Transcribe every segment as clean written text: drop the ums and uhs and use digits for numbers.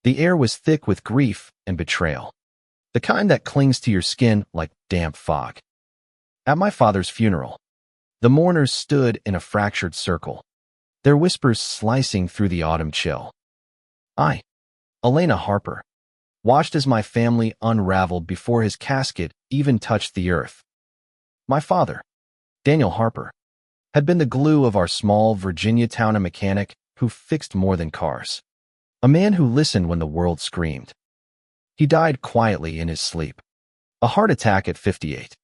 The air was thick with grief and betrayal, the kind that clings to your skin like damp fog. At my father's funeral, the mourners stood in a fractured circle, their whispers slicing through the autumn chill. I, Elena Harper, watched as my family unraveled before his casket even touched the earth. My father, Daniel Harper, had been the glue of our small Virginia town, a mechanic who fixed more than cars, a man who listened when the world screamed. He died quietly in his sleep, a heart attack at 58,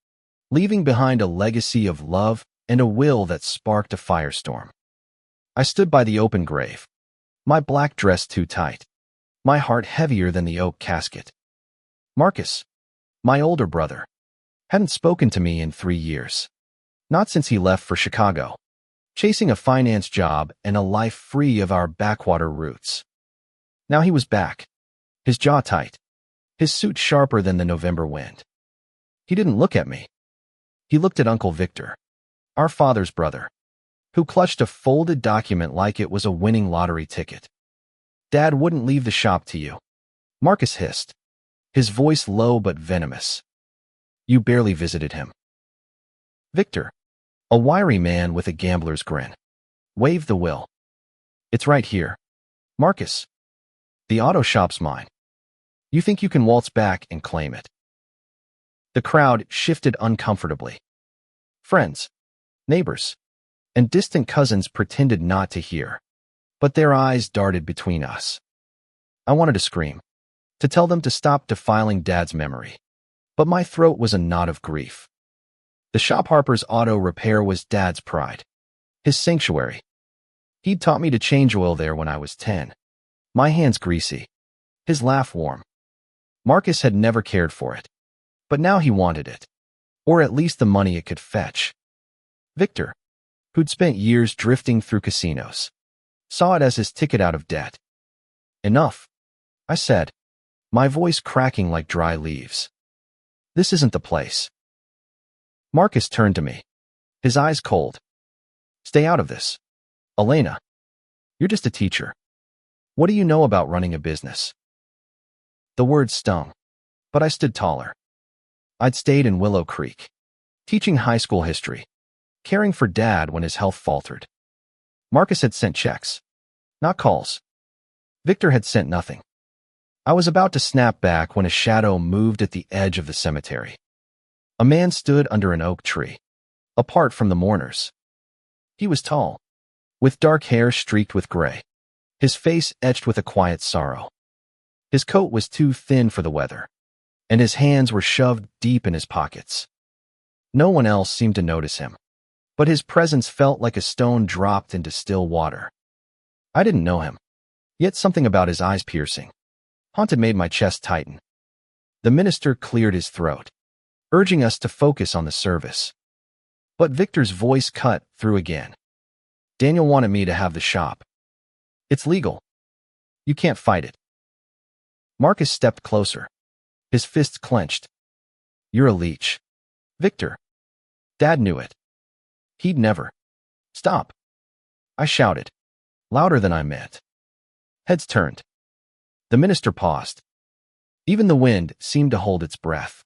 leaving behind a legacy of love and a will that sparked a firestorm. I stood by the open grave, my black dress too tight, my heart heavier than the oak casket. Marcus, my older brother, hadn't spoken to me in 3 years, not since he left for Chicago, chasing a finance job and a life free of our backwater roots. Now he was back, his jaw tight, his suit sharper than the November wind. He didn't look at me. He looked at Uncle Victor, our father's brother, who clutched a folded document like it was a winning lottery ticket. Dad wouldn't leave the shop to you, Marcus hissed, his voice low but venomous. You barely visited him. Victor, a wiry man with a gambler's grin, waved the will. It's right here. Marcus, the auto shop's mine. You think you can waltz back and claim it? The crowd shifted uncomfortably. Friends, neighbors, and distant cousins pretended not to hear, but their eyes darted between us. I wanted to scream, to tell them to stop defiling Dad's memory, but my throat was a knot of grief. The shop Harper's Auto Repair was Dad's pride, his sanctuary. He'd taught me to change oil there when I was 10, my hands greasy, his laugh warm. Marcus had never cared for it, but now he wanted it, or at least the money it could fetch. Victor, who'd spent years drifting through casinos, saw it as his ticket out of debt. Enough, I said, my voice cracking like dry leaves. This isn't the place. Marcus turned to me, his eyes cold. Stay out of this. Elena, you're just a teacher. What do you know about running a business? The words stung, but I stood taller. I'd stayed in Willow Creek, teaching high school history, caring for Dad when his health faltered. Marcus had sent checks, not calls. Victor had sent nothing. I was about to snap back when a shadow moved at the edge of the cemetery. A man stood under an oak tree, apart from the mourners. He was tall, with dark hair streaked with gray, his face etched with a quiet sorrow. His coat was too thin for the weather, and his hands were shoved deep in his pockets. No one else seemed to notice him, but his presence felt like a stone dropped into still water. I didn't know him, yet something about his eyes piercing, haunted made my chest tighten. The minister cleared his throat, urging us to focus on the service. But Victor's voice cut through again. Daniel wanted me to have the shop. It's legal. You can't fight it. Marcus stepped closer, his fists clenched. You're a leech. Victor. Dad knew it. He'd never. Stop. I shouted, louder than I meant. Heads turned. The minister paused. Even the wind seemed to hold its breath.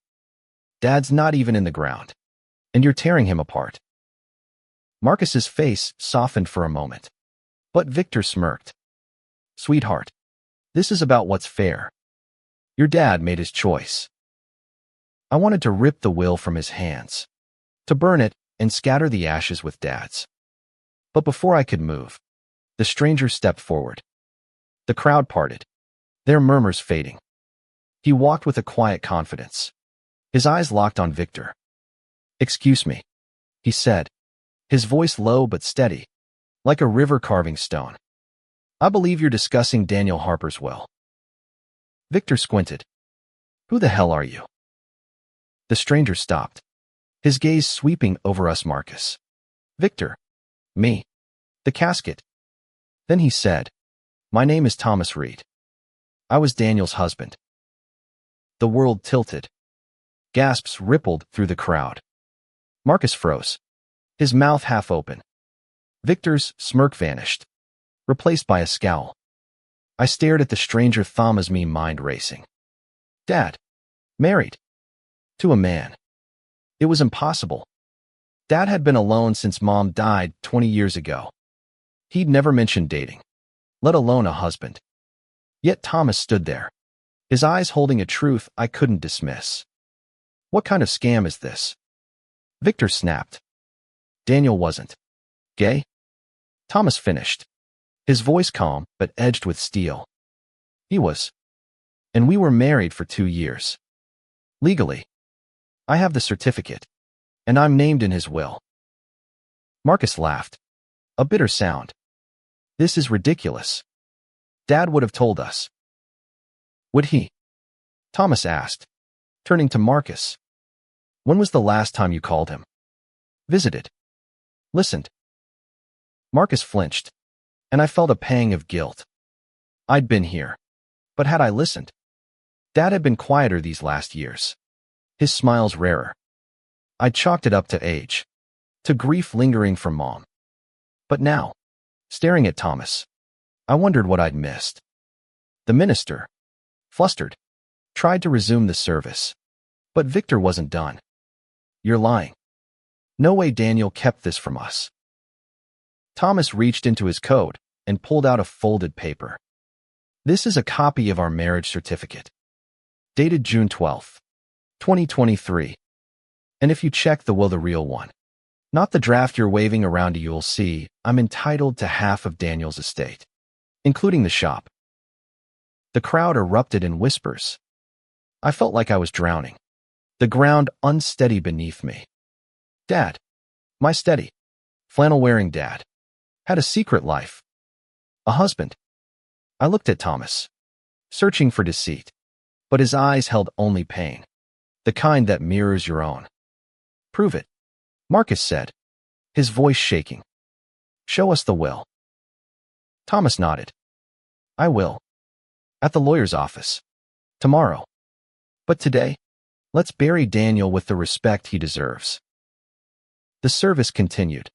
Dad's not even in the ground, and you're tearing him apart. Marcus's face softened for a moment, but Victor smirked. Sweetheart, this is about what's fair. Your dad made his choice. I wanted to rip the will from his hands, to burn it and scatter the ashes with Dad's. But before I could move, the stranger stepped forward. The crowd parted, their murmurs fading. He walked with a quiet confidence, his eyes locked on Victor. Excuse me, he said, his voice low but steady, like a river carving stone. I believe you're discussing Daniel Harper's will. Victor squinted. Who the hell are you? The stranger stopped, his gaze sweeping over us. Marcus. Victor. Me. The casket. Then he said, my name is Thomas Reed. I was Daniel's husband. The world tilted. Gasps rippled through the crowd. Marcus froze, his mouth half open. Victor's smirk vanished, replaced by a scowl. I stared at the stranger, Thomas, me mind racing. Dad. Married. To a man. It was impossible. Dad had been alone since Mom died 20 years ago. He'd never mentioned dating, let alone a husband. Yet Thomas stood there, his eyes holding a truth I couldn't dismiss. What kind of scam is this? Victor snapped. Daniel wasn't gay. Thomas finished, his voice calm but edged with steel. He was. And we were married for 2 years. Legally. I have the certificate, and I'm named in his will. Marcus laughed, a bitter sound. This is ridiculous. Dad would have told us. Would he? Thomas asked, turning to Marcus. When was the last time you called him? Visited. Listened. Marcus flinched, and I felt a pang of guilt. I'd been here, but had I listened? Dad had been quieter these last years, his smiles rarer. I chalked it up to age, to grief lingering from Mom. But now, staring at Thomas, I wondered what I'd missed. The minister, flustered, tried to resume the service, but Victor wasn't done. You're lying. No way Daniel kept this from us. Thomas reached into his coat and pulled out a folded paper. This is a copy of our marriage certificate, dated June 12th, 2023. And if you check the will, the real one, not the draft you're waving around, you'll see I'm entitled to half of Daniel's estate, including the shop. The crowd erupted in whispers. I felt like I was drowning, the ground unsteady beneath me. Dad, my steady, flannel-wearing dad, had a secret life. A husband. I looked at Thomas, searching for deceit, but his eyes held only pain, the kind that mirrors your own. Prove it, Marcus said, his voice shaking. Show us the will. Thomas nodded. I will. At the lawyer's office. Tomorrow. But today, let's bury Daniel with the respect he deserves. The service continued,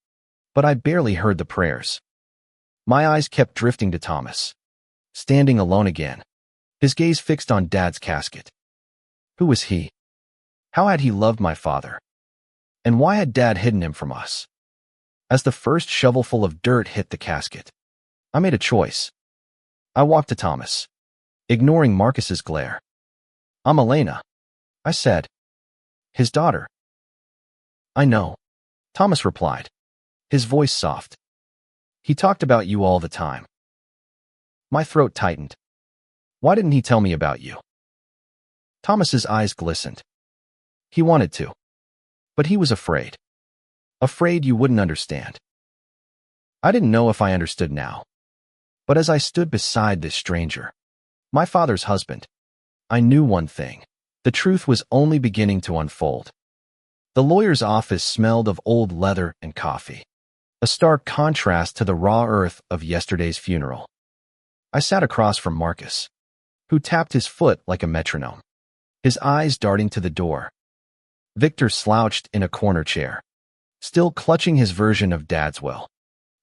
but I barely heard the prayers. My eyes kept drifting to Thomas, standing alone again, his gaze fixed on Dad's casket. Who was he? How had he loved my father? And why had Dad hidden him from us? As the first shovelful of dirt hit the casket, I made a choice. I walked to Thomas, ignoring Marcus's glare. I'm Elena, I said. His daughter. I know, Thomas replied, his voice soft. He talked about you all the time. My throat tightened. Why didn't he tell me about you? Thomas's eyes glistened. He wanted to, but he was afraid. Afraid you wouldn't understand. I didn't know if I understood now. But as I stood beside this stranger, my father's husband, I knew one thing. The truth was only beginning to unfold. The lawyer's office smelled of old leather and coffee, a stark contrast to the raw earth of yesterday's funeral. I sat across from Marcus, who tapped his foot like a metronome, his eyes darting to the door. Victor slouched in a corner chair, still clutching his version of Dad's will,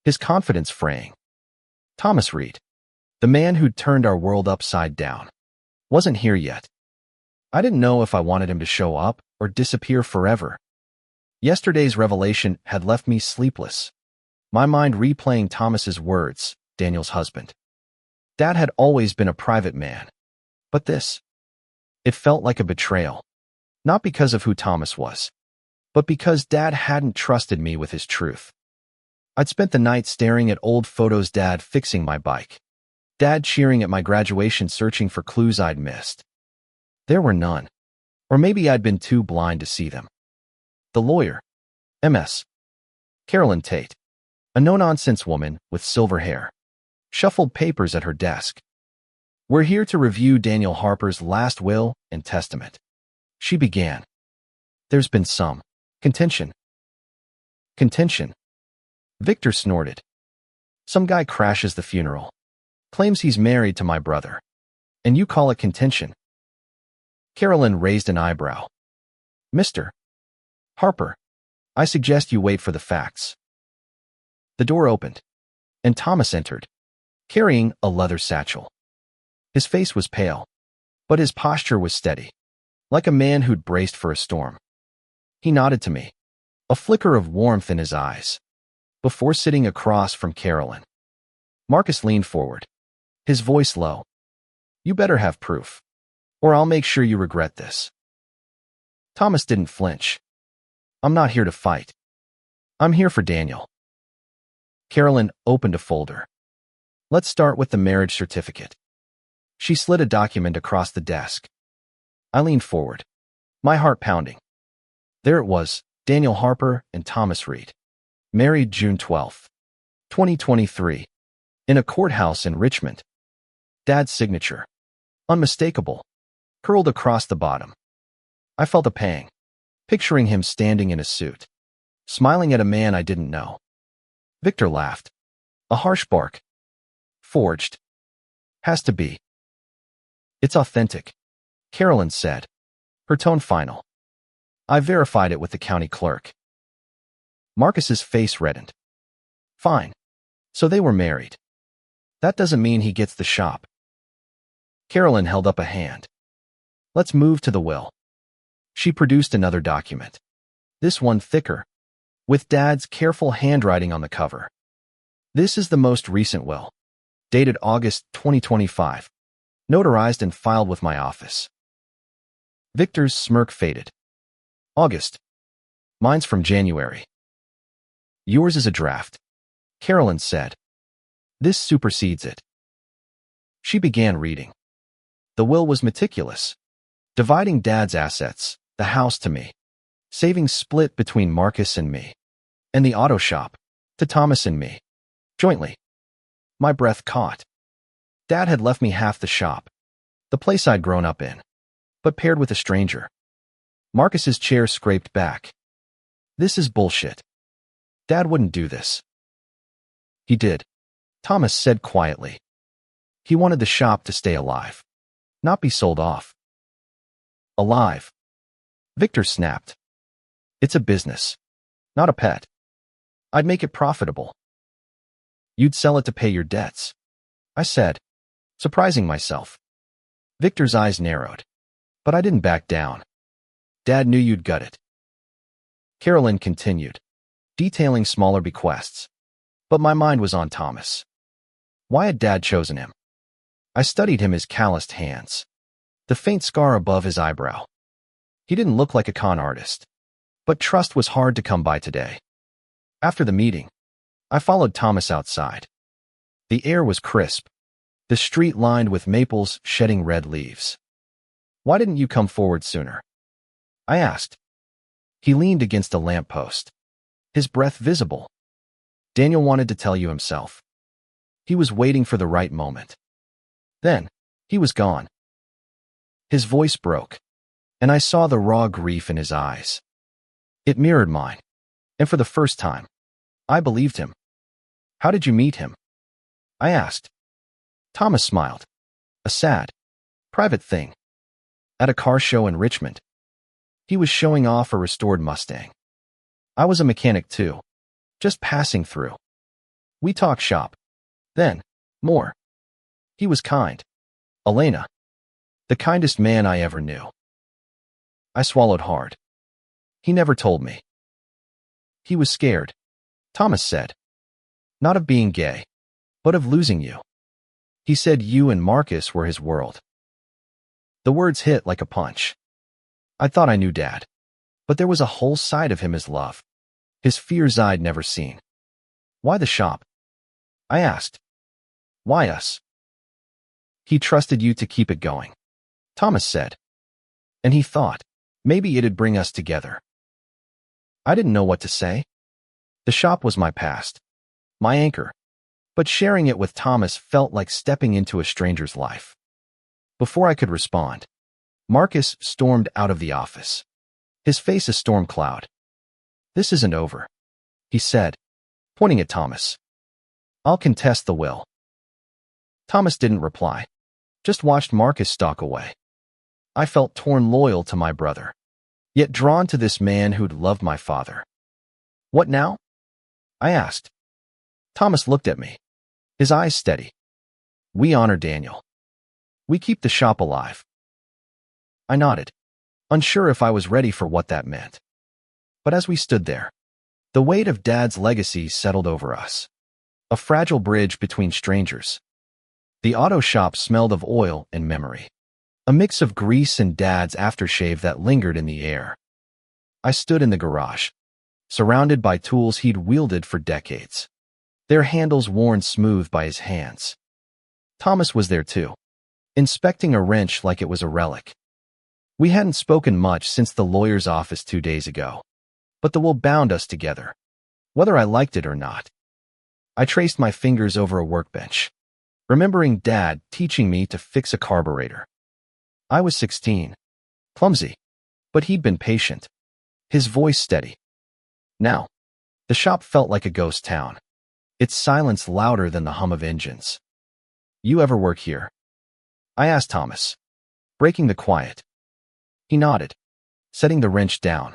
his confidence fraying. Thomas Reed, the man who'd turned our world upside down, wasn't here yet. I didn't know if I wanted him to show up or disappear forever. Yesterday's revelation had left me sleepless, my mind replaying Thomas's words, Daniel's husband. Dad had always been a private man, but this, it felt like a betrayal, not because of who Thomas was, but because Dad hadn't trusted me with his truth. I'd spent the night staring at old photos, Dad fixing my bike, Dad cheering at my graduation, searching for clues I'd missed. There were none, or maybe I'd been too blind to see them. The lawyer, Ms. Carolyn Tate, a no-nonsense woman with silver hair, shuffled papers at her desk. We're here to review Daniel Harper's last will and testament, she began. There's been some contention. Contention? Victor snorted. Some guy crashes the funeral, claims he's married to my brother, and you call it contention? Carolyn raised an eyebrow. Mr. Harper, I suggest you wait for the facts. The door opened, and Thomas entered, carrying a leather satchel. His face was pale, but his posture was steady, like a man who'd braced for a storm. He nodded to me, a flicker of warmth in his eyes, before sitting across from Carolyn. Marcus leaned forward, his voice low. "You better have proof, or I'll make sure you regret this." Thomas didn't flinch. "I'm not here to fight. I'm here for Daniel." Carolyn opened a folder. "Let's start with the marriage certificate." She slid a document across the desk. I leaned forward, my heart pounding. There it was, Daniel Harper and Thomas Reed. Married June 12, 2023. In a courthouse in Richmond. Dad's signature, unmistakable, curled across the bottom. I felt a pang, picturing him standing in a suit, smiling at a man I didn't know. Victor laughed. A harsh bark. "Forged. Has to be." "It's authentic," Carolyn said, her tone final. "I verified it with the county clerk." Marcus's face reddened. "Fine. So they were married. That doesn't mean he gets the shop." Carolyn held up a hand. "Let's move to the will." She produced another document, this one thicker, with Dad's careful handwriting on the cover. "This is the most recent will, dated August 2025, notarized and filed with my office." Victor's smirk faded. "August. Mine's from January." "Yours is a draft," Carolyn said. "This supersedes it." She began reading. The will was meticulous, dividing Dad's assets, the house to me, savings split between Marcus and me, and the auto shop to Thomas and me, jointly. My breath caught. Dad had left me half the shop, the place I'd grown up in, but paired with a stranger. Marcus's chair scraped back. "This is bullshit. Dad wouldn't do this." "He did," Thomas said quietly. "He wanted the shop to stay alive, not be sold off." "Alive," Victor snapped. "It's a business, not a pet. I'd make it profitable." "You'd sell it to pay your debts," I said, surprising myself. Victor's eyes narrowed, but I didn't back down. "Dad knew you'd gut it." Carolyn continued, detailing smaller bequests, but my mind was on Thomas. Why had Dad chosen him? I studied his calloused hands, the faint scar above his eyebrow. He didn't look like a con artist, but trust was hard to come by today. After the meeting, I followed Thomas outside. The air was crisp, the street lined with maples shedding red leaves. "Why didn't you come forward sooner?" I asked. He leaned against a lamppost, his breath visible. "Daniel wanted to tell you himself. He was waiting for the right moment. Then, he was gone." His voice broke, and I saw the raw grief in his eyes. It mirrored mine, and for the first time, I believed him. "How did you meet him?" I asked. Thomas smiled. "A sad, private thing. At a car show in Richmond. He was showing off a restored Mustang. I was a mechanic too, just passing through. We talked shop. Then, more. He was kind. Elena. The kindest man I ever knew." I swallowed hard. He never told me. "He was scared," Thomas said. "Not of being gay, but of losing you. He said you and Marcus were his world." The words hit like a punch. I thought I knew Dad, but there was a whole side of him as love, his fears I'd never seen. "Why the shop?" I asked. "Why us?" "He trusted you to keep it going," Thomas said. "And he thought, maybe it'd bring us together." I didn't know what to say. The shop was my past, my anchor, but sharing it with Thomas felt like stepping into a stranger's life. Before I could respond, Marcus stormed out of the office, his face a storm cloud. "This isn't over," he said, pointing at Thomas. "I'll contest the will." Thomas didn't reply, just watched Marcus stalk away. I felt torn loyal to my brother, yet drawn to this man who'd loved my father. "What now?" I asked. Thomas looked at me, his eyes steady. "We honor Daniel. We keep the shop alive. I nodded, unsure if I was ready for what that meant. But as we stood there, the weight of Dad's legacy settled over us. A fragile bridge between strangers. The auto shop smelled of oil and memory. A mix of grease and Dad's aftershave that lingered in the air. I stood in the garage, surrounded by tools he'd wielded for decades, their handles worn smooth by his hands. Thomas was there too, inspecting a wrench like it was a relic. We hadn't spoken much since the lawyer's office 2 days ago, but the will bound us together, whether I liked it or not. I traced my fingers over a workbench, remembering Dad teaching me to fix a carburetor. I was 16, clumsy, but he'd been patient, his voice steady. Now, the shop felt like a ghost town, its silence louder than the hum of engines. You ever work here? I asked Thomas, breaking the quiet. He nodded, setting the wrench down.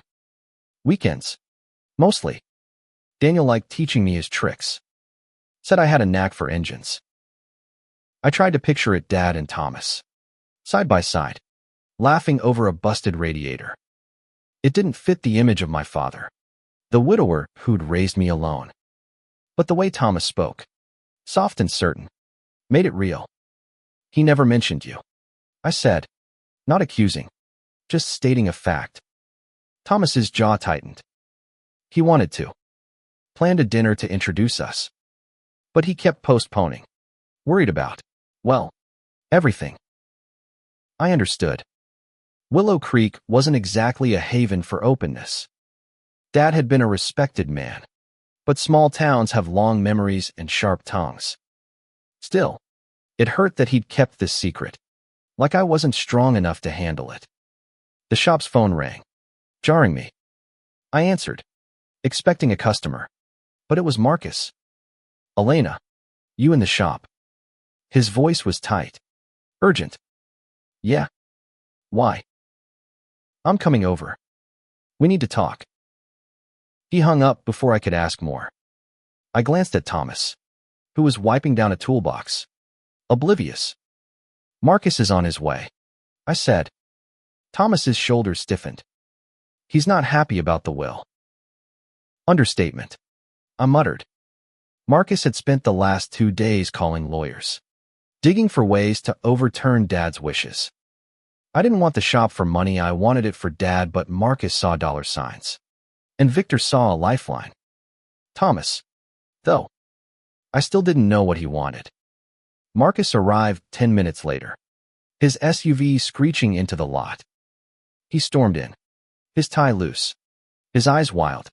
Weekends, mostly. Daniel liked teaching me his tricks. Said I had a knack for engines. I tried to picture it, Dad and Thomas, side by side, laughing over a busted radiator. It didn't fit the image of my father, the widower who'd raised me alone. But the way Thomas spoke, soft and certain, made it real. He never mentioned you, I said, not accusing, just stating a fact. Thomas's jaw tightened. He wanted to. Planned a dinner to introduce us. But he kept postponing, worried about, well, everything. I understood. Willow Creek wasn't exactly a haven for openness. Dad had been a respected man, but small towns have long memories and sharp tongues. Still, it hurt that he'd kept this secret, like I wasn't strong enough to handle it. The shop's phone rang, jarring me. I answered, expecting a customer, but it was Marcus. Elena, you in the shop? His voice was tight, urgent. Yeah. Why? I'm coming over. We need to talk. He hung up before I could ask more. I glanced at Thomas, who was wiping down a toolbox, oblivious. Marcus is on his way, I said. Thomas's shoulders stiffened. He's not happy about the will. Understatement, I muttered. Marcus had spent the last 2 days calling lawyers, digging for ways to overturn Dad's wishes. I didn't want the shop for money, I wanted it for Dad, but Marcus saw dollar signs. And Victor saw a lifeline. Thomas, though, I still didn't know what he wanted. Marcus arrived 10 minutes later, his SUV screeching into the lot. He stormed in, his tie loose, his eyes wild.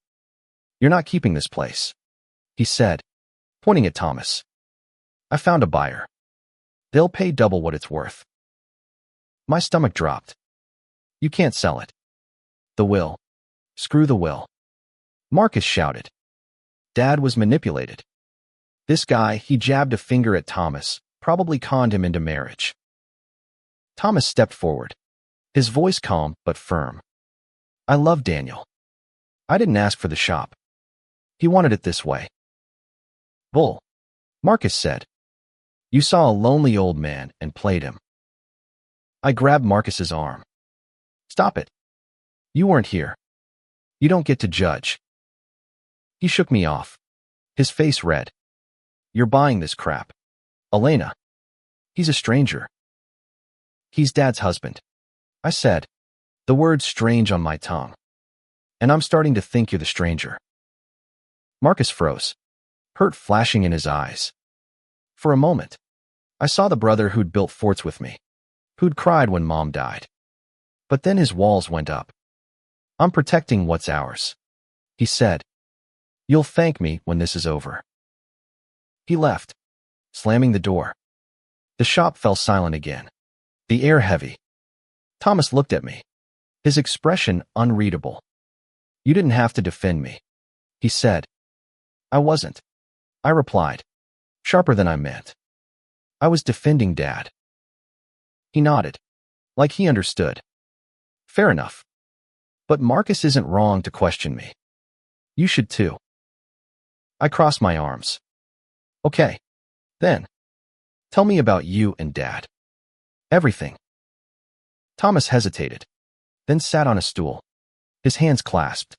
You're not keeping this place, he said, pointing at Thomas. I found a buyer. They'll pay double what it's worth. My stomach dropped. You can't sell it. The will. Screw the will. Marcus shouted. Dad was manipulated. This guy, he jabbed a finger at Thomas, probably conned him into marriage. Thomas stepped forward, his voice calm but firm. I love Daniel. I didn't ask for the shop. He wanted it this way. Bull, Marcus said. You saw a lonely old man and played him. I grabbed Marcus's arm. Stop it. You weren't here. You don't get to judge. He shook me off, his face red. You're buying this crap. Elena. He's a stranger. He's Dad's husband, I said, the word strange on my tongue. And I'm starting to think you're the stranger. Marcus froze, hurt flashing in his eyes. For a moment, I saw the brother who'd built forts with me, who'd cried when Mom died. But then his walls went up. I'm protecting what's ours, he said. You'll thank me when this is over. He left, slamming the door. The shop fell silent again, the air heavy. Thomas looked at me, his expression unreadable. You didn't have to defend me, he said. I wasn't, I replied, sharper than I meant. I was defending Dad. He nodded, like he understood. Fair enough. But Marcus isn't wrong to question me. You should too. I crossed my arms. Okay, then. Tell me about you and Dad. Everything. Thomas hesitated, then sat on a stool, his hands clasped.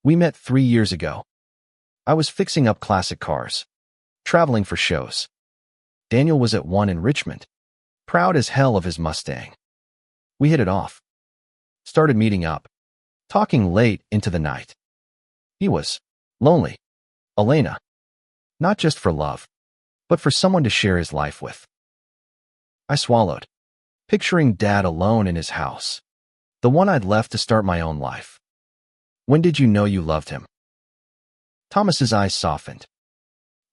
We met 3 years ago. I was fixing up classic cars, traveling for shows. Daniel was at one in Richmond, proud as hell of his Mustang. We hit it off. Started meeting up, talking late into the night. He was lonely. Elena. Not just for love, but for someone to share his life with. I swallowed, picturing Dad alone in his house, the one I'd left to start my own life. When did you know you loved him? Thomas's eyes softened.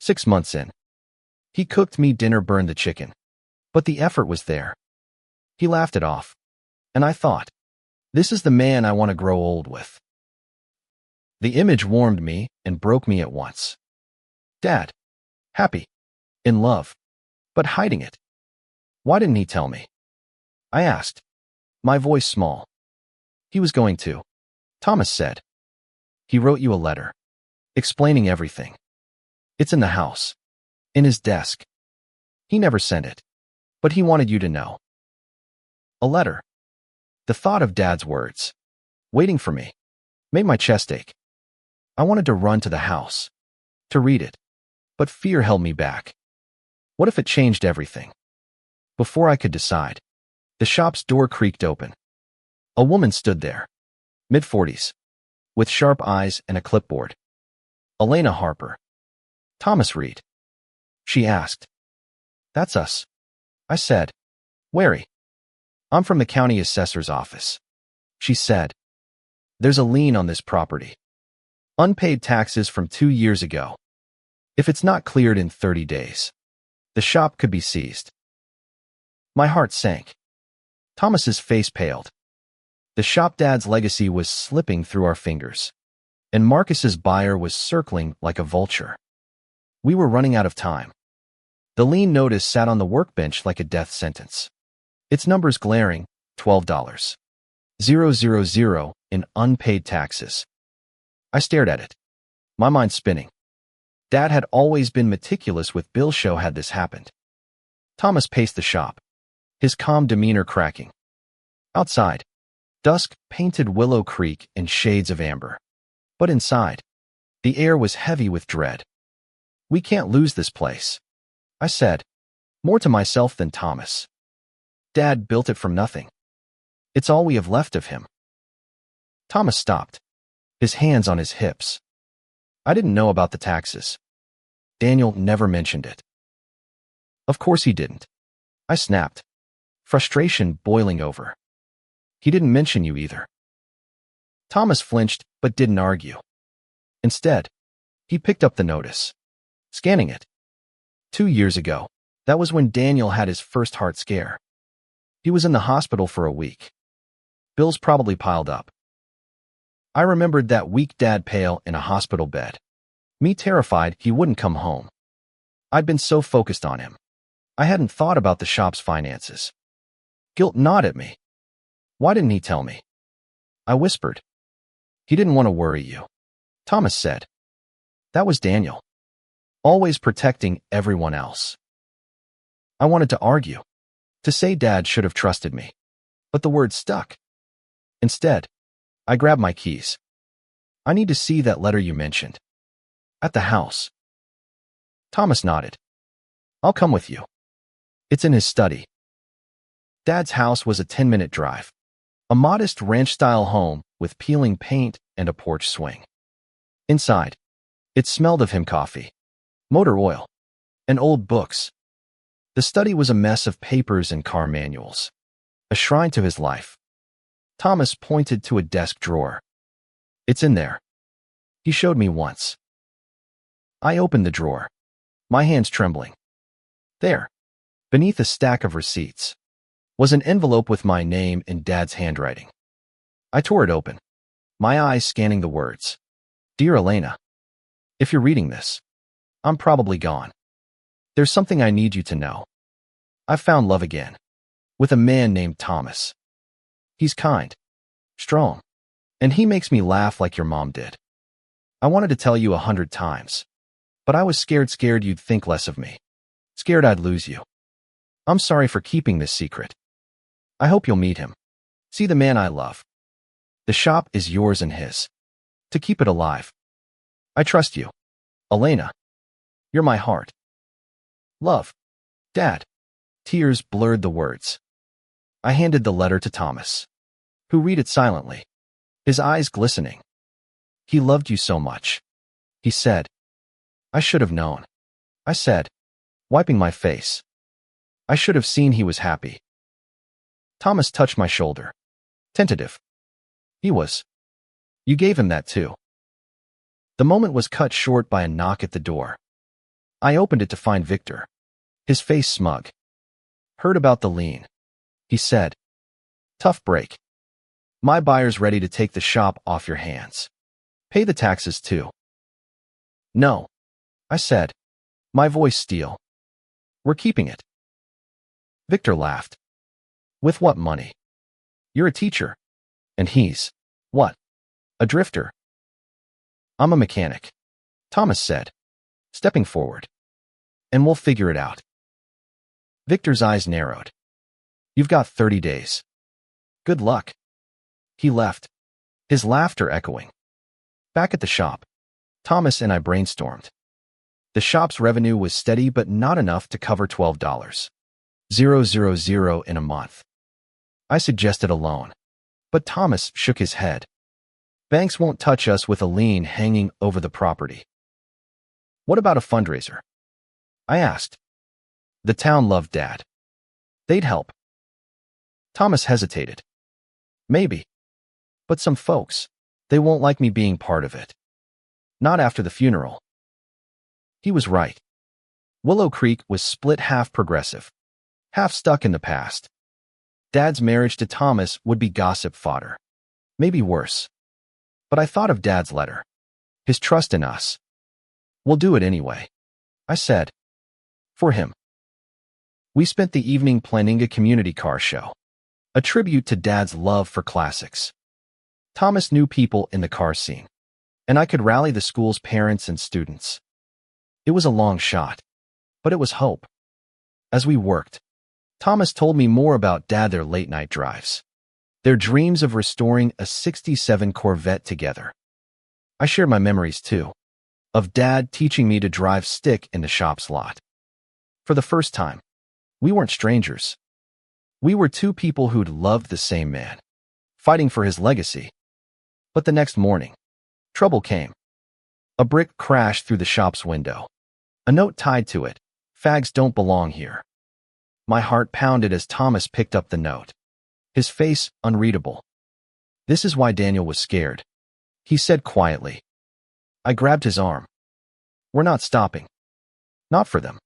6 months in. He cooked me dinner, burned the chicken, but the effort was there. He laughed it off, and I thought, this is the man I want to grow old with. The image warmed me and broke me at once. Dad, happy, in love, but hiding it. Why didn't he tell me? I asked, my voice small. He was going to, Thomas said. He wrote you a letter, explaining everything. It's in the house, in his desk. He never sent it, but he wanted you to know. A letter. The thought of Dad's words, waiting for me, made my chest ache. I wanted to run to the house, to read it, but fear held me back. What if it changed everything? Before I could decide, the shop's door creaked open. A woman stood there, mid-40s, with sharp eyes and a clipboard. Elena Harper. Thomas Reed. She asked. That's us, I said, wary. I'm from the county assessor's office. She said, there's a lien on this property. Unpaid taxes from 2 years ago. If it's not cleared in 30 days, the shop could be seized. My heart sank. Thomas's face paled. The shop Dad's legacy was slipping through our fingers, and Marcus's buyer was circling like a vulture. We were running out of time. The lien notice sat on the workbench like a death sentence. Its numbers glaring, $12,000 in unpaid taxes. I stared at it, my mind spinning. Dad had always been meticulous with Bill's show had this happened. Thomas paced the shop, his calm demeanor cracking. Outside, dusk painted Willow Creek in shades of amber. But inside, the air was heavy with dread. We can't lose this place, I said, more to myself than Thomas. Dad built it from nothing. It's all we have left of him. Thomas stopped, his hands on his hips. I didn't know about the taxes. Daniel never mentioned it. Of course he didn't. I snapped, frustration boiling over. He didn't mention you either. Thomas flinched but didn't argue. Instead, he picked up the notice, scanning it. 2 years ago, that was when Daniel had his first heart scare. He was in the hospital for a week. Bills probably piled up. I remembered that week, Dad pale in a hospital bed, me terrified he wouldn't come home. I'd been so focused on him, I hadn't thought about the shop's finances. Guilt gnawed at me. Why didn't he tell me? I whispered. He didn't want to worry you, Thomas said. That was Daniel, always protecting everyone else. I wanted to argue, to say Dad should have trusted me, but the word stuck. Instead, I grabbed my keys. I need to see that letter you mentioned. At the house. Thomas nodded. I'll come with you. It's in his study. Dad's house was a 10-minute drive. A modest ranch-style home with peeling paint and a porch swing. Inside, it smelled of him coffee, motor oil, and old books. The study was a mess of papers and car manuals, a shrine to his life. Thomas pointed to a desk drawer. It's in there. He showed me once. I opened the drawer, my hands trembling. There, beneath a stack of receipts, was an envelope with my name in Dad's handwriting. I tore it open, my eyes scanning the words. Dear Elena, if you're reading this, I'm probably gone. There's something I need you to know. I've found love again, with a man named Thomas. He's kind, strong, and he makes me laugh like your mom did. I wanted to tell you 100 times, but I was scared you'd think less of me, scared I'd lose you. I'm sorry for keeping this secret. I hope you'll meet him. See the man I love. The shop is yours and his. To keep it alive. I trust you. Elena. You're my heart. Love. Dad. Tears blurred the words. I handed the letter to Thomas, who read it silently, his eyes glistening. He loved you so much, he said. I should have known, I said, wiping my face. I should have seen he was happy. Thomas touched my shoulder. Tentative. He was. You gave him that too. The moment was cut short by a knock at the door. I opened it to find Victor, his face smug. Heard about the lien, he said. Tough break. My buyer's ready to take the shop off your hands. Pay the taxes too. No, I said, my voice steel. We're keeping it. Victor laughed. With what money? You're a teacher. And he's, what? A drifter. I'm a mechanic, Thomas said, stepping forward. And we'll figure it out. Victor's eyes narrowed. You've got 30 days. Good luck. He left, his laughter echoing. Back at the shop, Thomas and I brainstormed. The shop's revenue was steady but not enough to cover $12,000 in a month. I suggested a loan, but Thomas shook his head. Banks won't touch us with a lien hanging over the property. What about a fundraiser? I asked. The town loved Dad. They'd help. Thomas hesitated. Maybe. But some folks, they won't like me being part of it. Not after the funeral. He was right. Willow Creek was split half progressive, half stuck in the past. Dad's marriage to Thomas would be gossip fodder. Maybe worse. But I thought of Dad's letter. His trust in us. We'll do it anyway, I said. For him. We spent the evening planning a community car show, a tribute to Dad's love for classics. Thomas knew people in the car scene, and I could rally the school's parents and students. It was a long shot, but it was hope. As we worked, Thomas told me more about their late-night drives, their dreams of restoring a '67 Corvette together. I shared my memories, too, of Dad teaching me to drive stick in the shop's lot. For the first time, we weren't strangers. We were two people who'd loved the same man, fighting for his legacy. But the next morning, trouble came. A brick crashed through the shop's window. A note tied to it, "Fags don't belong here." My heart pounded as Thomas picked up the note, his face unreadable. This is why Daniel was scared, he said quietly. I grabbed his arm. We're not stopping. Not for them.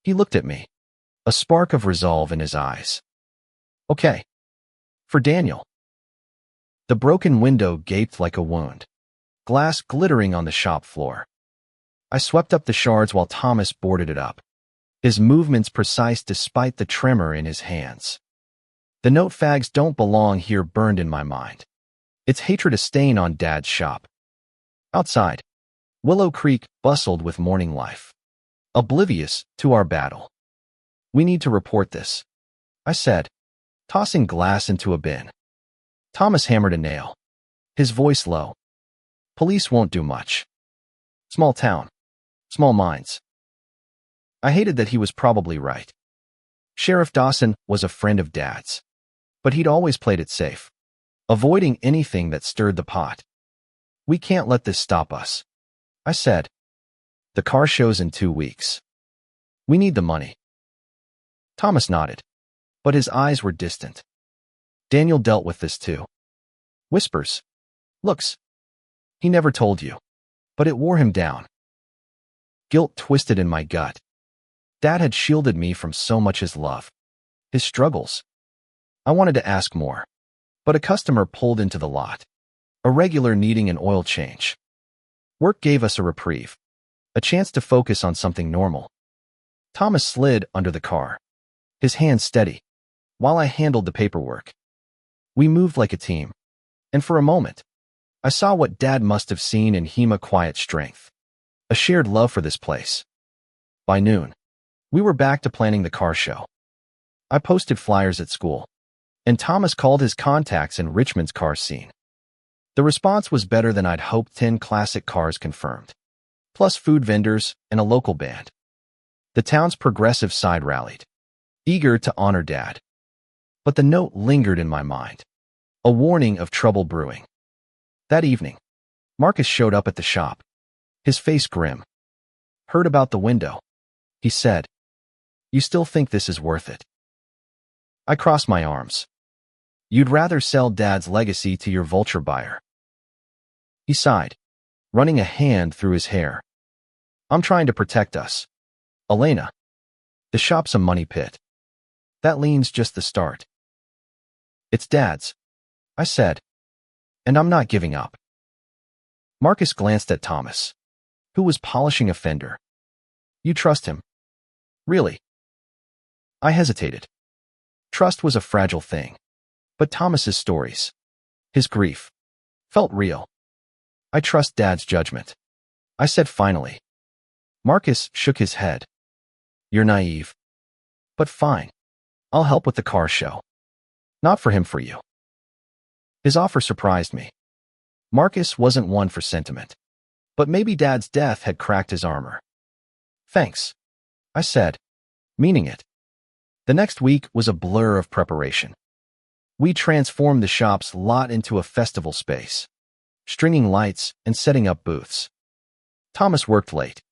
He looked at me, a spark of resolve in his eyes. Okay. For Daniel. The broken window gaped like a wound, glass glittering on the shop floor. I swept up the shards while Thomas boarded it up, his movements precise despite the tremor in his hands. The note "Fags don't belong here" burned in my mind, its hatred a stain on Dad's shop. Outside, Willow Creek bustled with morning life, oblivious to our battle. We need to report this, I said, tossing glass into a bin. Thomas hammered a nail, his voice low. Police won't do much. Small town, small minds. I hated that he was probably right. Sheriff Dawson was a friend of Dad's, but he'd always played it safe, avoiding anything that stirred the pot. We can't let this stop us, I said. The car show's in 2 weeks. We need the money. Thomas nodded, but his eyes were distant. Daniel dealt with this too. Whispers. Looks. He never told you, but it wore him down. Guilt twisted in my gut. Dad had shielded me from so much: his love, his struggles. I wanted to ask more, but a customer pulled into the lot, a regular needing an oil change. Work gave us a reprieve, a chance to focus on something normal. Thomas slid under the car, his hands steady, while I handled the paperwork. We moved like a team, and for a moment, I saw what Dad must have seen in Hema: quiet strength, a shared love for this place. By noon, We were back to planning the car show. I posted flyers at school, and Thomas called his contacts in Richmond's car scene. The response was better than I'd hoped. 10 classic cars confirmed, plus food vendors and a local band. The town's progressive side rallied, eager to honor Dad. But the note lingered in my mind, a warning of trouble brewing. That evening, Marcus showed up at the shop, his face grim. "Heard about the window," he said. "You still think this is worth it?" I crossed my arms. "You'd rather sell Dad's legacy to your vulture buyer." He sighed, running a hand through his hair. "I'm trying to protect us, Elena. The shop's a money pit. That lien's just the start." "It's Dad's," I said, "and I'm not giving up." Marcus glanced at Thomas, who was polishing a fender. "You trust him? Really?" I hesitated. Trust was a fragile thing, but Thomas's stories, his grief, felt real. "I trust Dad's judgment," I said finally. Marcus shook his head. "You're naive. But fine. I'll help with the car show. Not for him, for you." His offer surprised me. Marcus wasn't one for sentiment, but maybe Dad's death had cracked his armor. "Thanks," I said, meaning it. The next week was a blur of preparation. We transformed the shop's lot into a festival space, stringing lights and setting up booths. Thomas worked late,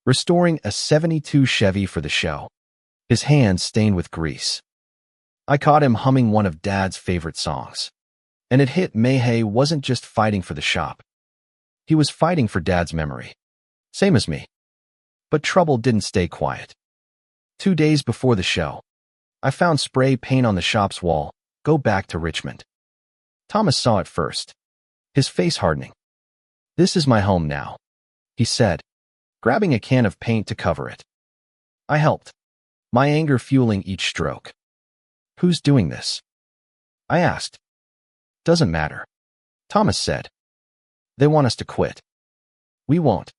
restoring a '72 Chevy for the show, his hands stained with grease. I caught him humming one of Dad's favorite songs, and it hit me. He wasn't just fighting for the shop. He was fighting for Dad's memory. Same as me. But trouble didn't stay quiet. 2 days before the show, I found spray paint on the shop's wall. "Go back to Richmond." Thomas saw it first, his face hardening. "This is my home now," he said, grabbing a can of paint to cover it. I helped, my anger fueling each stroke. "Who's doing this?" I asked. "Doesn't matter," Thomas said. "They want us to quit. We won't."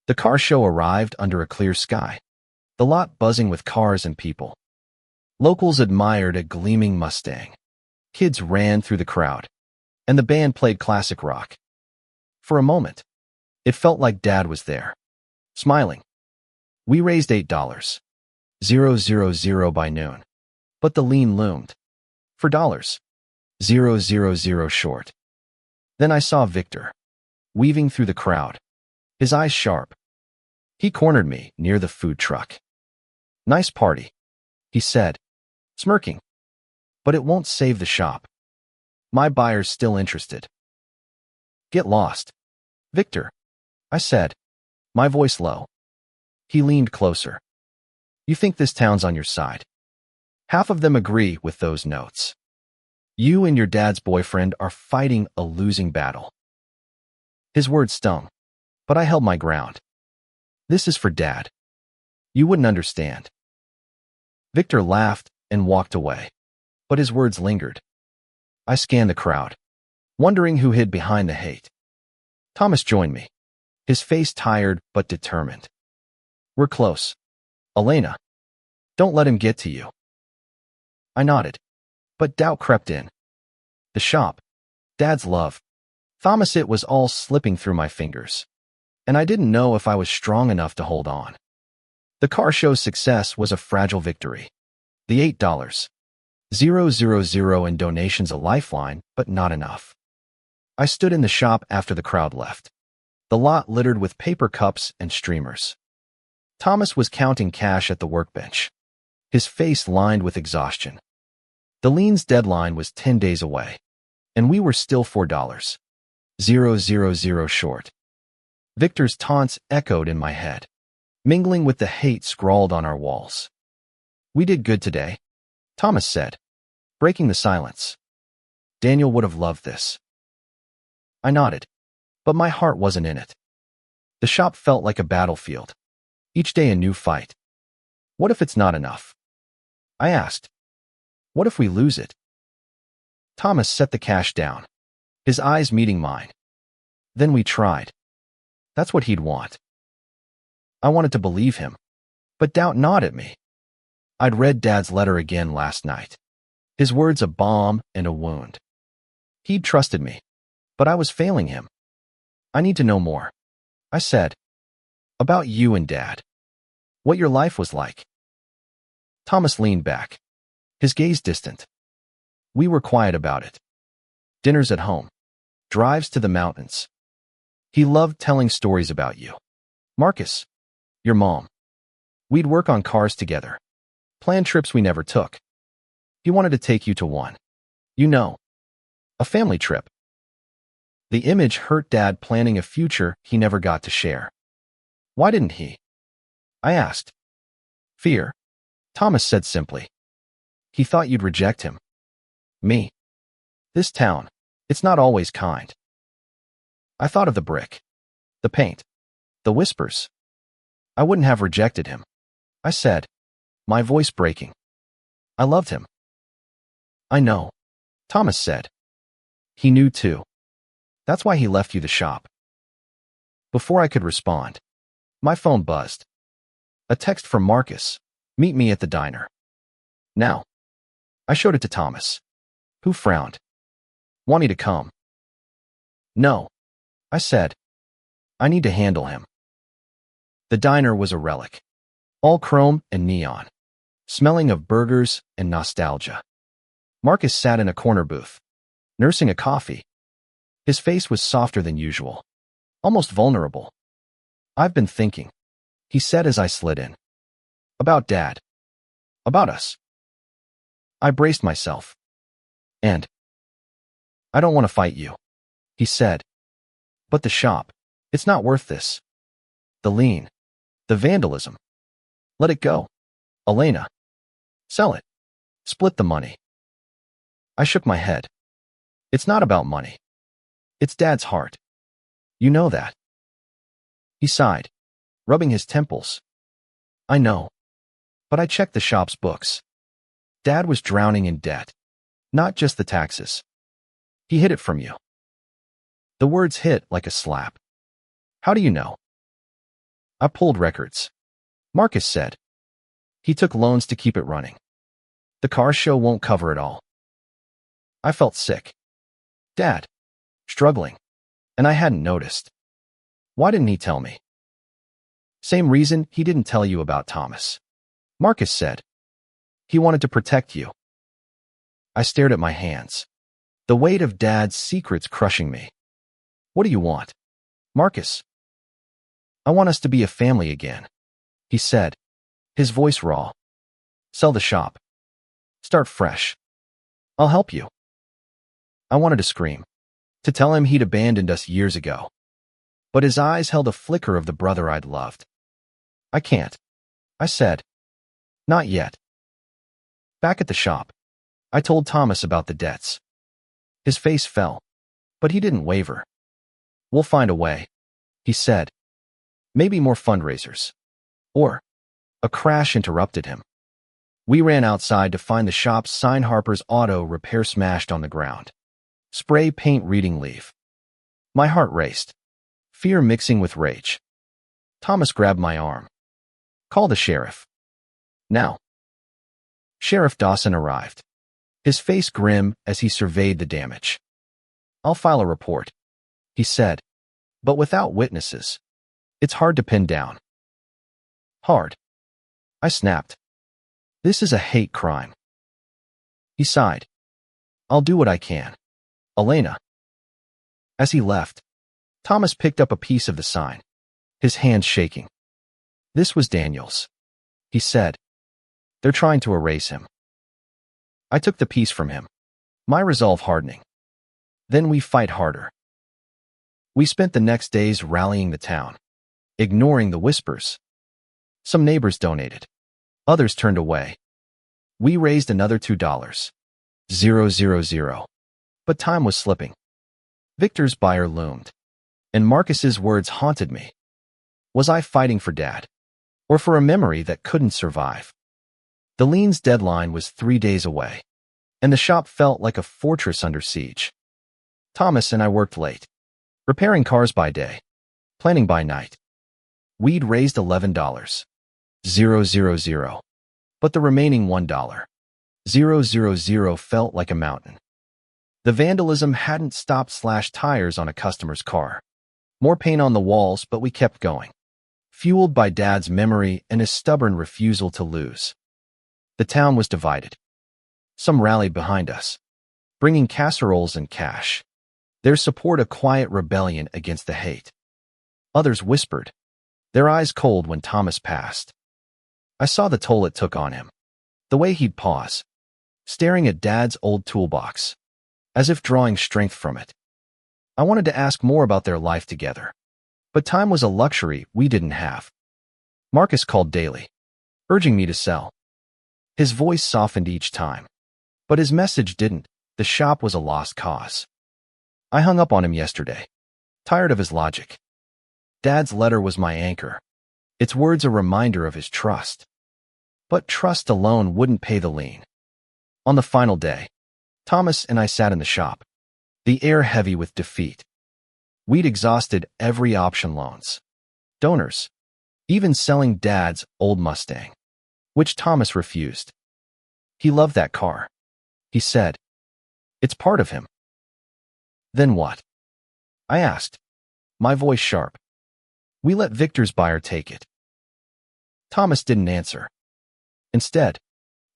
The car show arrived under a clear sky, the lot buzzing with cars and people. Locals admired a gleaming Mustang. Kids ran through the crowd, and the band played classic rock. For a moment, it felt like Dad was there, smiling. We raised $8,000 by noon, but the lien loomed. For $0,000 short. Then I saw Victor, weaving through the crowd, his eyes sharp. He cornered me near the food truck. "Nice party," he said, smirking. "But it won't save the shop. My buyer's still interested." "Get lost, Victor," I said, my voice low. He leaned closer. "You think this town's on your side? Half of them agree with those notes. You and your dad's boyfriend are fighting a losing battle." His words stung, but I held my ground. "This is for Dad. You wouldn't understand." Victor laughed and walked away, but his words lingered. I scanned the crowd, wondering who hid behind the hate. Thomas joined me, his face tired but determined. "We're close, Elena. Don't let him get to you." I nodded, but doubt crept in. The shop, Dad's love, Thomas, it was all slipping through my fingers, and I didn't know if I was strong enough to hold on. The car show's success was a fragile victory. The $8,000 in donations a lifeline, but not enough. I stood in the shop after the crowd left, the lot littered with paper cups and streamers. Thomas was counting cash at the workbench, his face lined with exhaustion. The lien's deadline was 10 days away, and we were still $4,000 short. Victor's taunts echoed in my head, mingling with the hate scrawled on our walls. "We did good today," Thomas said, breaking the silence. "Daniel would have loved this." I nodded, but my heart wasn't in it. The shop felt like a battlefield, each day a new fight. "What if it's not enough?" I asked. "What if we lose it?" Thomas set the cash down, his eyes meeting mine. "Then we tried." That's what he'd want. I wanted to believe him, But doubt gnawed at me. I'd read Dad's letter again last night. His words a balm and a wound. He'd trusted me, but I was failing him. I need to know more, I said. About you and Dad. What your life was like. Thomas leaned back, his gaze distant. We were quiet about it. Dinners at home. Drives to the mountains. He loved telling stories about you. Marcus, your mom. We'd work on cars together. Plan trips we never took. He wanted to take you to one. You know, a family trip. The image hurt Dad planning a future he never got to share. Why didn't he? I asked. Fear, Thomas said simply. He thought you'd reject him. Me. This town, it's not always kind. I thought of the brick, the paint, the whispers. I wouldn't have rejected him, I said, my voice breaking. I loved him. I know, Thomas said. He knew too. That's why he left you the shop. Before I could respond, my phone buzzed. A text from Marcus. Meet me at the diner. Now. I showed it to Thomas, who frowned. Want me to come? No, I said. I need to handle him. The diner was a relic. All chrome and neon, smelling of burgers and nostalgia. Marcus sat in a corner booth, nursing a coffee. His face was softer than usual, almost vulnerable. I've been thinking, he said as I slid in. About Dad. About us. I braced myself. And I don't want to fight you, he said. But the shop, it's not worth this. The lien, the vandalism. Let it go. Elena. Sell it. Split the money. I shook my head. It's not about money. It's Dad's heart. You know that. He sighed, rubbing his temples. I know. But I checked the shop's books. Dad was drowning in debt. Not just the taxes. He hid it from you. The words hit like a slap. How do you know? I pulled records. Marcus said. He took loans to keep it running. The car show won't cover it all. I felt sick. Dad. Struggling. And I hadn't noticed. Why didn't he tell me? Same reason he didn't tell you about Thomas. Marcus said. He wanted to protect you. I stared at my hands. The weight of Dad's secrets crushing me. What do you want? Marcus. I want us to be a family again, he said, his voice raw. Sell the shop. Start fresh. I'll help you. I wanted to scream, to tell him he'd abandoned us years ago. But his eyes held a flicker of the brother I'd loved. I can't, I said. Not yet. Back at the shop, I told Thomas about the debts. His face fell, but he didn't waver. We'll find a way, he said. Maybe more fundraisers. Or, a crash interrupted him. We ran outside to find the shop's sign Harper's Auto Repair smashed on the ground. Spray paint reading leave. My heart raced, fear mixing with rage. Thomas grabbed my arm. Call the sheriff. Now. Sheriff Dawson arrived, his face grim as he surveyed the damage. I'll file a report, he said, but without witnesses. It's hard to pin down. Hard. I snapped. This is a hate crime. He sighed. I'll do what I can. Elena. As he left, Thomas picked up a piece of the sign, his hands shaking. This was Daniel's, he said. They're trying to erase him. I took the piece from him, my resolve hardening. Then we fight harder. We spent the next days rallying the town, ignoring the whispers. Some neighbors donated. Others turned away. We raised another $2. 000. But time was slipping. Victor's buyer loomed, and Marcus's words haunted me. Was I fighting for Dad, or for a memory that couldn't survive? The lien's deadline was 3 days away, and the shop felt like a fortress under siege. Thomas and I worked late, repairing cars by day, planning by night. We'd raised $11. 000. But the remaining $1,000 felt like a mountain. The vandalism hadn't stopped. Slashed tires on a customer's car. More paint on the walls, but we kept going, fueled by Dad's memory and his stubborn refusal to lose. The town was divided. Some rallied behind us, bringing casseroles and cash, their support a quiet rebellion against the hate. Others whispered, their eyes cold when Thomas passed. I saw the toll it took on him, the way he'd pause, staring at Dad's old toolbox, as if drawing strength from it. I wanted to ask more about their life together, but time was a luxury we didn't have. Marcus called daily, urging me to sell. His voice softened each time, but his message didn't. The shop was a lost cause. I hung up on him yesterday, tired of his logic. Dad's letter was my anchor, its words a reminder of his trust. But trust alone wouldn't pay the lien. On the final day, Thomas and I sat in the shop, the air heavy with defeat. We'd exhausted every option: loans, donors, even selling Dad's old Mustang, which Thomas refused. He loved that car, he said. It's part of him. Then what? I asked, my voice sharp. We let Victor's buyer take it. Thomas didn't answer. Instead,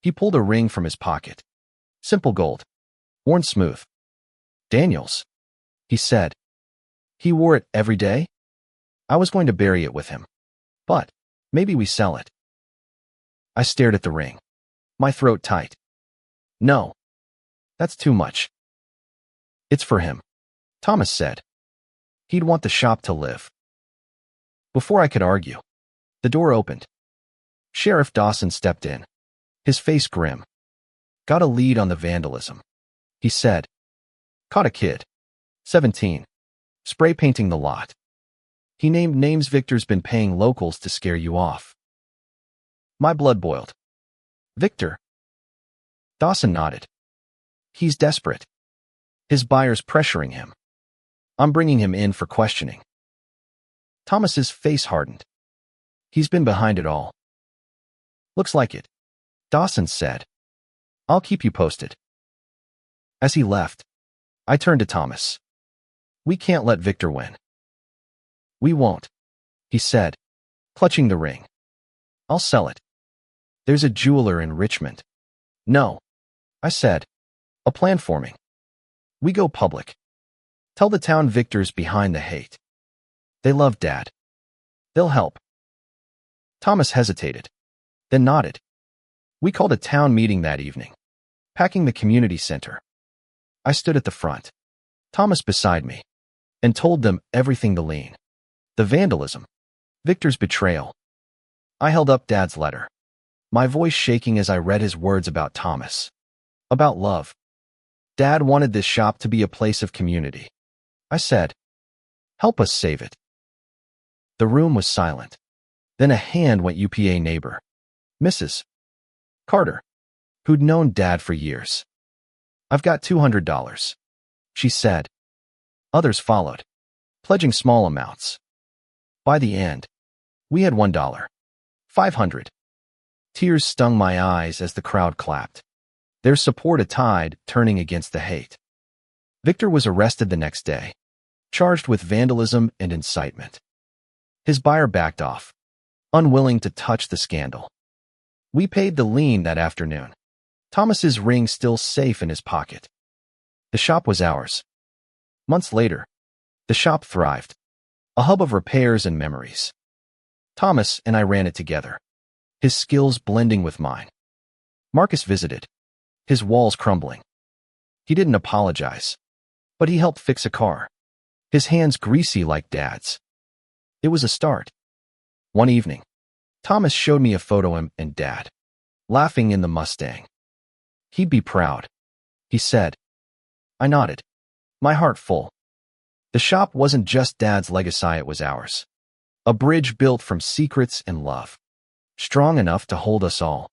he pulled a ring from his pocket. Simple gold, worn smooth. Daniel's, he said. He wore it every day. I was going to bury it with him, but maybe we sell it. I stared at the ring, my throat tight. No, that's too much. It's for him, Thomas said. He'd want the shop to live. Before I could argue, the door opened. Sheriff Dawson stepped in, his face grim. Got a lead on the vandalism, he said. Caught a kid, 17, spray painting the lot. He named names. Victor's been paying locals to scare you off. My blood boiled. Victor? Dawson nodded. He's desperate. His buyer's pressuring him. I'm bringing him in for questioning. Thomas's face hardened. He's been behind it all. Looks like it, Dawson said. I'll keep you posted. As he left, I turned to Thomas. We can't let Victor win. We won't, he said, clutching the ring. I'll sell it. There's a jeweler in Richmond. No, I said. A plan forming. We go public. Tell the town Victor's behind the hate. They love Dad. They'll help. Thomas hesitated, then nodded. We called a town meeting that evening, packing the community center. I stood at the front, Thomas beside me, and told them everything: the lien, the vandalism, Victor's betrayal. I held up Dad's letter, my voice shaking as I read his words about Thomas, about love. Dad wanted this shop to be a place of community. I said, help us save it. The room was silent. Then a hand went up. A neighbor, Mrs. Carter, who'd known Dad for years. I've got $200, she said. Others followed, pledging small amounts. By the end, we had $1, 500. Tears stung my eyes as the crowd clapped, their support a tide turning against the hate. Victor was arrested the next day, charged with vandalism and incitement. His buyer backed off, unwilling to touch the scandal. We paid the lien that afternoon, Thomas's ring still safe in his pocket. The shop was ours. Months later, the shop thrived, a hub of repairs and memories. Thomas and I ran it together, his skills blending with mine. Marcus visited, his walls crumbling. He didn't apologize, but he helped fix a car, his hands greasy like Dad's. It was a start. One evening, Thomas showed me a photo of him and Dad, laughing in the Mustang. He'd be proud, he said. I nodded, my heart full. The shop wasn't just Dad's legacy, it was ours. A bridge built from secrets and love, strong enough to hold us all.